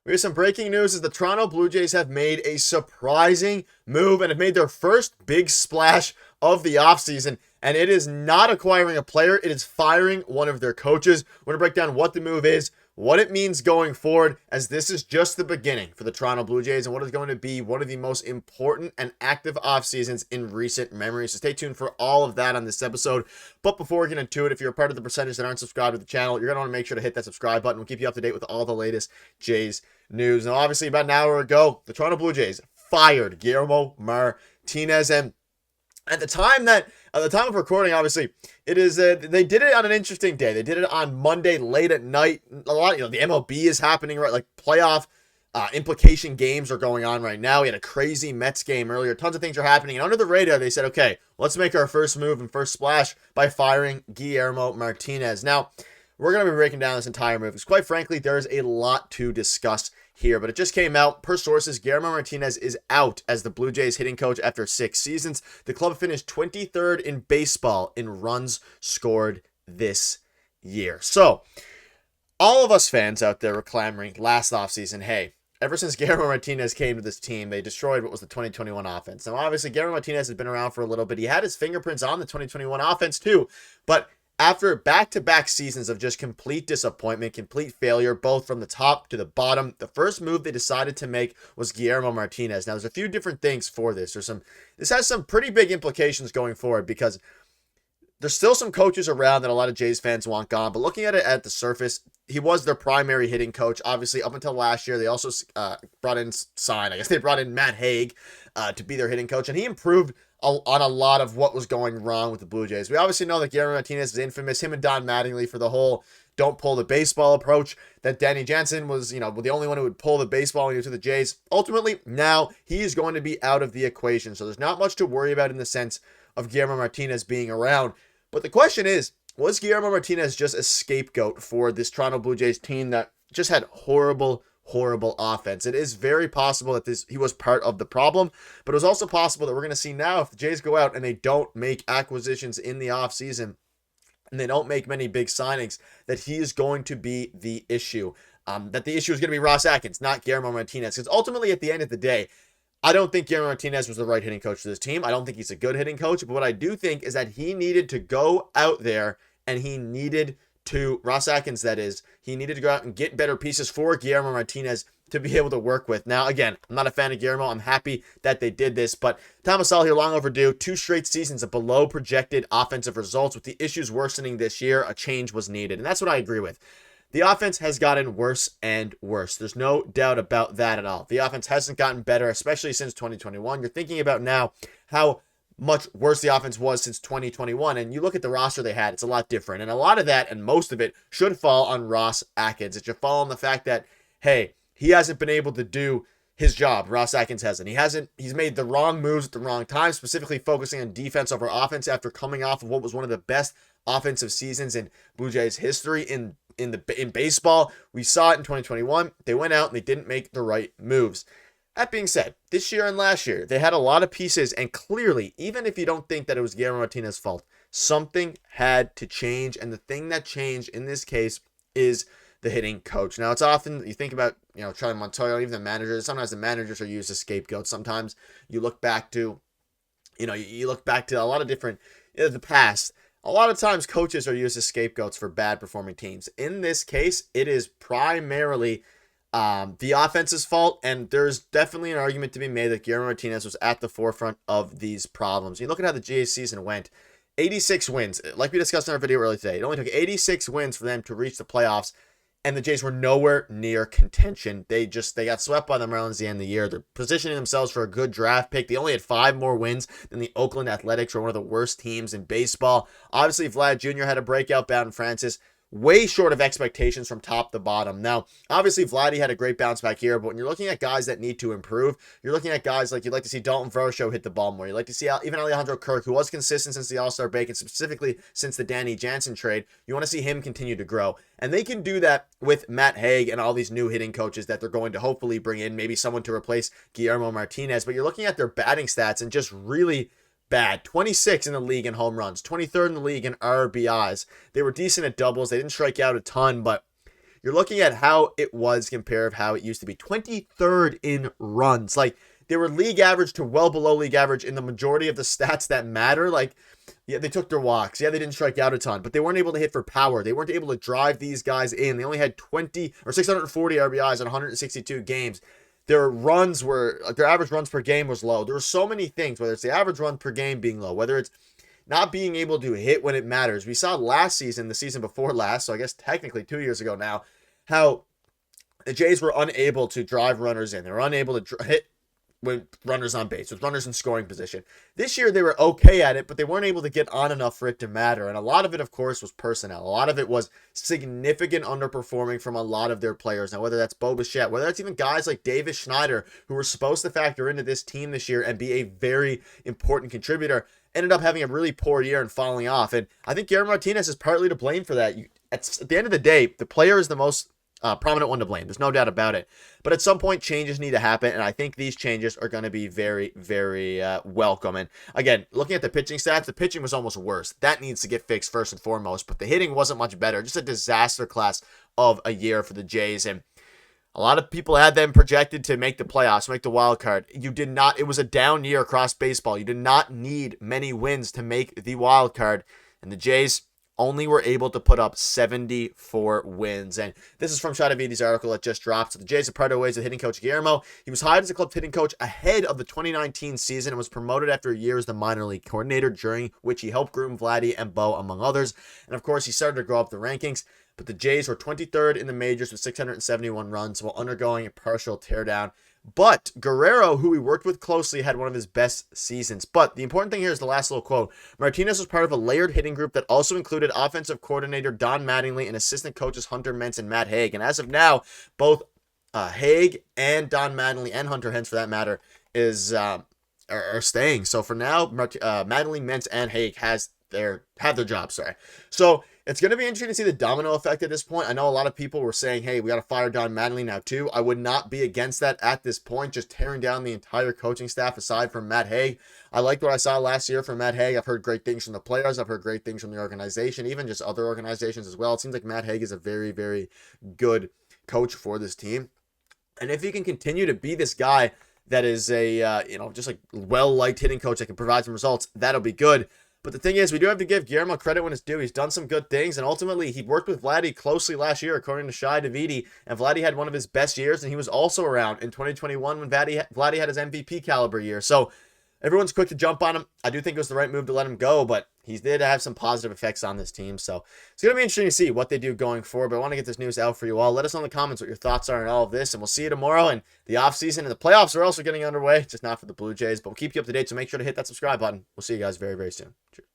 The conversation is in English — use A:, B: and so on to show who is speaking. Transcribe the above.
A: We have some breaking news as the Toronto Blue Jays have made a surprising move and have made their first big splash of the offseason. And it is not acquiring a player, it is firing one of their coaches. We're going to break down what the move is, what it means going forward, as this is just the beginning for the Toronto Blue Jays and what is going to be one of the most important and active off seasons in recent memory. So stay tuned for all of that on this episode. But before we get into it, if you're a part of the percentage that aren't subscribed to the channel, you're going to want to make sure to hit that subscribe button. We'll keep you up to date with all the latest Jays news. Now, obviously, about an hour ago, the Toronto Blue Jays fired Guillermo Martinez, and at the time of recording, obviously, it is they did it on an interesting day. They did it on Monday late at night. A lot, the MLB is happening, right? Like playoff implication games are going on right now. We had a crazy Mets game earlier. Tons of things are happening, and under the radar, they said, okay, let's make our first move and first splash by firing Guillermo Martinez. Now, we're going to be breaking down this entire move because, quite frankly, there is a lot to discuss here, but it just came out. Per sources, Guillermo Martinez is out as the Blue Jays hitting coach after 6 seasons. The club finished 23rd in baseball in runs scored this year. So, all of us fans out there were clamoring last offseason, hey, ever since Guillermo Martinez came to this team, they destroyed what was the 2021 offense. Now, obviously, Guillermo Martinez has been around for a little bit. He had his fingerprints on the 2021 offense too, but after back-to-back seasons of just complete disappointment, complete failure, both from the top to the bottom, the first move they decided to make was Guillermo Martinez. Now, there's a few different things for this. This has some pretty big implications going forward because there's still some coaches around that a lot of Jays fans want gone, but looking at it at the surface, he was their primary hitting coach. Obviously, up until last year, they also brought in Matt Haig to be their hitting coach, and he improved on a lot of what was going wrong with the Blue Jays. We obviously know that Guillermo Martinez is infamous, him and Don Mattingly, for the whole don't pull the baseball approach, that Danny Jansen was, the only one who would pull the baseball when he was to the Jays. Ultimately, now he is going to be out of the equation, so there's not much to worry about in the sense of Guillermo Martinez being around. But the question is, was Guillermo Martinez just a scapegoat for this Toronto Blue Jays team that just had horrible offense? It is very possible that he was part of the problem, but it was also possible that we're going to see now if the Jays go out and they don't make acquisitions in the offseason and they don't make many big signings, that he is going to be the issue. That the issue is going to be Ross Atkins, not Guillermo Martinez. Because ultimately, at the end of the day, I don't think Guillermo Martinez was the right hitting coach for this team. I don't think he's a good hitting coach, but what I do think is that he needed to go out there and Ross Atkins, that is, he needed to go out and get better pieces for Guillermo Martinez to be able to work with. Now, again, I'm not a fan of Guillermo. I'm happy that they did this, but Thomas Sall here, long overdue. 2 straight seasons of below projected offensive results. With the issues worsening this year, a change was needed, and that's what I agree with. The offense has gotten worse and worse. There's no doubt about that at all. The offense hasn't gotten better, especially since 2021. You're thinking about now how much worse the offense was since 2021, and you look at the roster they had, it's a lot different, and a lot of that and most of it should fall on Ross Atkins. It should fall on the fact that, hey, he hasn't been able to do his job. Ross Atkins hasn't. He's made the wrong moves at the wrong time, specifically focusing on defense over offense after coming off of what was one of the best offensive seasons in Blue Jays history in baseball. We saw it in 2021. They went out and they didn't make the right moves. That being said, this year and last year, they had a lot of pieces, and clearly, even if you don't think that it was Guillermo Martinez's fault, something had to change, and the thing that changed in this case is the hitting coach. Now, it's often, you think about, Charlie Montoya, even the managers, sometimes the managers are used as scapegoats. Sometimes you look back to, you look back to a lot of different, the past. A lot of times coaches are used as scapegoats for bad performing teams. In this case, it is primarily the offense's fault, and there's definitely an argument to be made that Guillermo Martinez was at the forefront of these problems. You look at how the Jays season went. 86 wins. Like we discussed in our video earlier today, it only took 86 wins for them to reach the playoffs, and the Jays were nowhere near contention. They got swept by the Marlins at the end of the year. They're positioning themselves for a good draft pick. They only had 5 more wins than the Oakland Athletics, who are one of the worst teams in baseball. Obviously, Vlad Jr. had a breakout bout in Francis. Way short of expectations from top to bottom. Now, obviously, Vladdy had a great bounce back here, but when you're looking at guys that need to improve, you're looking at guys like you'd like to see Dalton Varsho hit the ball more. You'd like to see even Alejandro Kirk, who was consistent since the All-Star break and specifically since the Danny Jansen trade. You want to see him continue to grow. And they can do that with Matt Haig and all these new hitting coaches that they're going to hopefully bring in, maybe someone to replace Guillermo Martinez. But you're looking at their batting stats and just really bad. 26 in the league in home runs, 23rd in the league in RBIs. They were decent at doubles. They didn't strike out a ton, but you're looking at how it was compared to how it used to be. 23rd in runs. Like, they were league average to well below league average in the majority of the stats that matter. Like, yeah, they took their walks. Yeah, they didn't strike out a ton, but they weren't able to hit for power. They weren't able to drive these guys in. They only had 20 or 640 RBIs in 162 games. Their average runs per game was low. There were so many things, whether it's the average run per game being low, whether it's not being able to hit when it matters. We saw last season, the season before last, so I guess technically 2 years ago now, how the Jays were unable to drive runners in. They were unable to hit with runners on base, with runners in scoring position. This year, they were okay at it, but they weren't able to get on enough for it to matter. And a lot of it, of course, was personnel. A lot of it was significant underperforming from a lot of their players. Now, whether that's Bichette, whether that's even guys like Schneider, who were supposed to factor into this team this year and be a very important contributor, ended up having a really poor year and falling off. And I think Guillermo Martinez is partly to blame for that. At the end of the day, the player is the most prominent one to blame. There's no doubt about it. But at some point, changes need to happen, and I think these changes are going to be very, very welcome. And again, looking at the pitching stats, the pitching was almost worse. That needs to get fixed first and foremost, but the hitting wasn't much better. Just a disaster class of a year for the Jays, and a lot of people had them projected to make the playoffs, make the wild card. You did not. It was a down year across baseball. You did not need many wins to make the wild card, and the Jays only were able to put up 74 wins. And this is from Shadavidi's article that just dropped. So the Jays have parted ways with hitting coach Guillermo. He was hired as a club hitting coach ahead of the 2019 season and was promoted after a year as the minor league coordinator, during which he helped groom Vladdy and Bo, among others. And of course, he started to grow up the rankings. But the Jays were 23rd in the majors with 671 runs while undergoing a partial teardown. But Guerrero, who we worked with closely, had one of his best seasons. But the important thing here is the last little quote. Martinez was part of a layered hitting group that also included offensive coordinator Don Mattingly and assistant coaches Hunter Mentz and Matt Haig. And as of now, both Haig and Don Mattingly, and Hunter Hens for that matter, are staying. So for now, Mattingly, Mentz, and Haig have their jobs. So it's going to be interesting to see the domino effect at this point. I know a lot of people were saying, hey, we got to fire Don Mattingly now too. I would not be against that at this point, just tearing down the entire coaching staff aside from Matt Haig. I liked what I saw last year from Matt Haig. I've heard great things from the players. I've heard great things from the organization, even just other organizations as well. It seems like Matt Haig is a very, very good coach for this team. And if he can continue to be this guy that is a, just like well-liked hitting coach that can provide some results, that'll be good. But the thing is, we do have to give Guillermo credit when it's due. He's done some good things, and ultimately, he worked with Vladdy closely last year, according to Shai Davidi, and Vladdy had one of his best years, and he was also around in 2021 when Vladdy had his MVP caliber year. So everyone's quick to jump on him. I do think it was the right move to let him go, but he did have some positive effects on this team. So it's going to be interesting to see what they do going forward, but I want to get this news out for you all. Let us know in the comments what your thoughts are on all of this, and we'll see you tomorrow. And the offseason and the playoffs are also getting underway, just not for the Blue Jays, but we'll keep you up to date, so make sure to hit that subscribe button. We'll see you guys very, very soon. Cheers.